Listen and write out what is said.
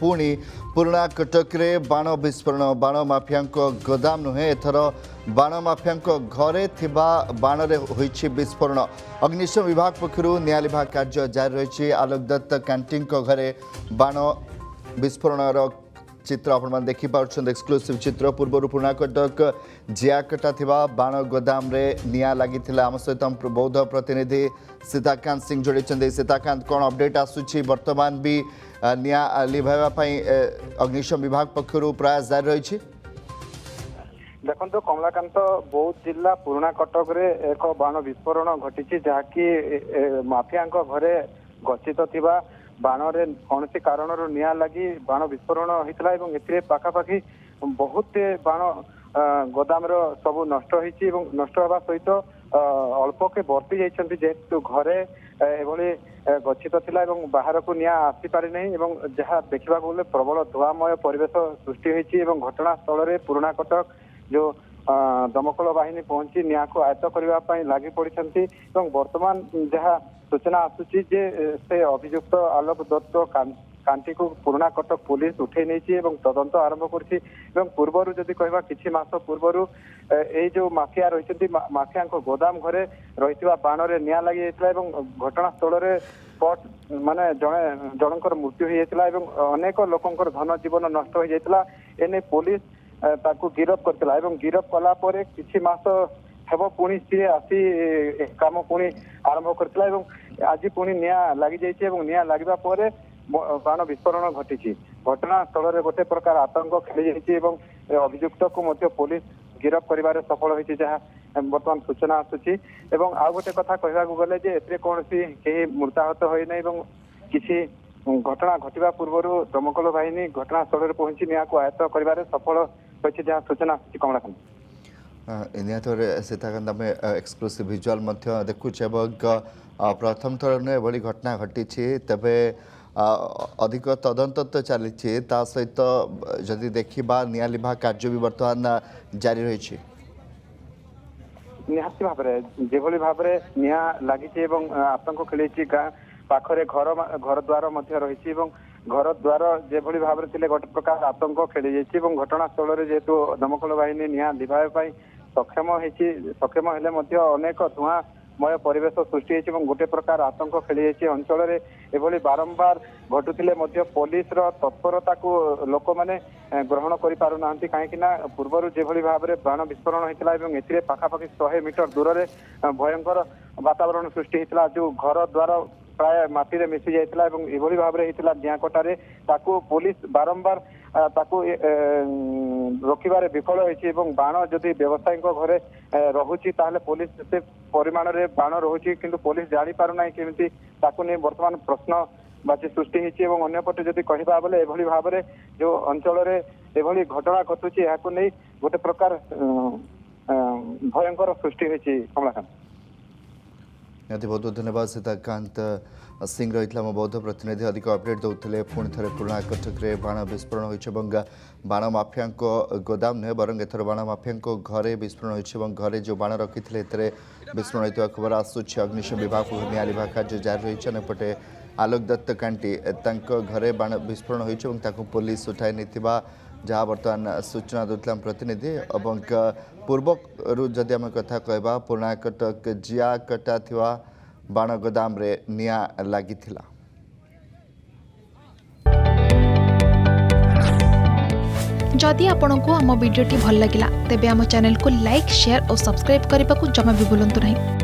पुणी पुराणा कटक रे बाण विस्फोरण बाण माफिया गोदाम नुहे एथर बाण माफिया घरे थिबा बाण रे होइछि विस्फोरण अग्निशम विभाग पक्षरु निया लिभा कार्य जारी रही आलोक दत्त कैंटीन घरे बाण विस्फोरण चित्र आपण देखिपुंट एक्सक्लूसिव चित्र पूर्व पुराणा कटक जियाकटा थिबा बाण गोदाम रे निया लगी आम सहित बौद्ध प्रतिनिधि सीताकांत सिंह जोड़ी सीताकांत कौन अपडेट आसूची वर्तमान भी निया लिभाई अग्निशम विभाग पक्षर प्रयास जारी रही देखो कमलाकांत बौद्ध जिला पुराणा कटक रे एक बाण विस्फोरण घटी जहाँकि माफिया घरे गच्छित थिबा बाण रे कौन सी कारण निया लगी बाण विस्फोरण होता है पाखापाखि बहुत बाण गोदाम सब नष्ट होती नष्ट हवा सहित अल्प के बर्ती जाइछन्ति जेहेतु घरे एभली गच्छित थिला बाहर को निया आसी पारि नहीं जहाँ देखा गले प्रबल धुआमय परिवेश सृष्टि होती घटनास्थल में पुराणा कटक जो दमकल बाहिनी पहुंची निया को आयत्त करने लगी पड़ी वर्तमान जहाँ सूचना आसूची जे से अभियुक्त आलोक दत्त कांटी को पुराणा कटक पुलिस उठे नहीं तदंत आरंभ कर पूर्वर जदि कहवा किछि मास पूर्वर ए जो माफिया रही माफिया गोदाम घरे रही बाण रे निया लगी घटनास्थल में स्पॉट माने जनकर मृत्यु होता अनेक लोकंकर धन जीवन नष्ट हो जाता एने पुलिस ताकू गिरफ करथिला गिरफ कला परे किछि मास हेबो पुणी सी आसी काम पुणी आरंभ करथिला आज पुणी निया लगी जाइए निया लगवा परे बाण विस्फोरण घटी घटनास्थल में गोटे प्रकार आतंक खेली जाइए अभियुक्त को मध्य पुलिस गिरफ कर सफल होती जहाँ बर्तमान सूचना आसूची आउ गोटे कथा कहवा गले जे कौन कहीं मृताहत होना किसी घटना घटवा पूर्व दमकल बाहिनी घटनास्थल में पहुंची निया को आयत्त कर सफल होती जहाँ सूचना आसूची कमलाकांत निहत सीताकांत आम एक्सक्लूसिव विजुआल देखुचे प्रथम थर एभली घटना घटी तेबे अधिक तदंत तो चली सहित जदि देखा निया लिभा कार्य भी बर्तमान जारी रही निहाती भाव में भाव निया लगी आतंक खेली गाँ पाखरे घर द्वार रही घर द्वार जेभली भाव में गोटे प्रकार आतंक खेली जाइए घटनास्थल में जेहेतु दमकल बाहिनी निया लिभाई सक्षम सक्षम हेले अनेक धुआमय परिवेश सृष्टि गोटे प्रकार आतंक खेली जाइए अंचल में एभली बारंबार घटुले पुलिस तत्परता को लोक मैंने ग्रहण कर पारना कहीं पूर्वर जेभली भाव में बाण विस्फोरण होता पाखापाखि 100 मीटर दूर में भयंकर वातावरण सृष्टि होता जो घर द्वार प्राय माटी रे मिसी जाइतिला एभली भाव में होता दियाकटारे ताकू पुलिस बारंबार ताकू रोकबार विफल होती बाण जदि व्यवसायी घरे रोचे ताहले पुलिस से परिमाण में बाण रोचे किंतु पुलिस जानी पारना केमिति ताकू नहीं वर्तमान प्रश्न बाची सृष्टि होती अंपटे जदि कहबा बोले एभली भाव में जो अंचल में एभली घटना घटुची या नहीं गोटे प्रकार भयंकर सृष्टि होती कमलाकांत बहुत बहुत धन्यवाद सीताकांत सिंह रही मो बौद्ध प्रतिनिधि अधिक अपडेट दौले पुणी थे पुराणा कटक रे बाण विस्फोरण होती बाण माफिया गोदाम नुहे बर एथर बाण माफिया घरे विस्फोरण होती घरे जो बाण रखी विस्फोरण होता खबर आसूची अग्निशम विभाग को निया लिभा कार्य जारी रही अंपटे आलोक दत्त कांटी घरे बाण विस्फोरण होती पुलिस उठाई नहीं जहाँ बर्तमान सूचना दूसरा प्रतिनिधि पूर्व जदि आम कथा कहबा पुराणा कटक जियाकटा थिबा बाण गोदाम रे निया लगी जदि आपंक आम भिडी भल लगा तेब आम चैनल को लाइक शेयर और सब्सक्राइब करने को जमा भी भूलु नहीं।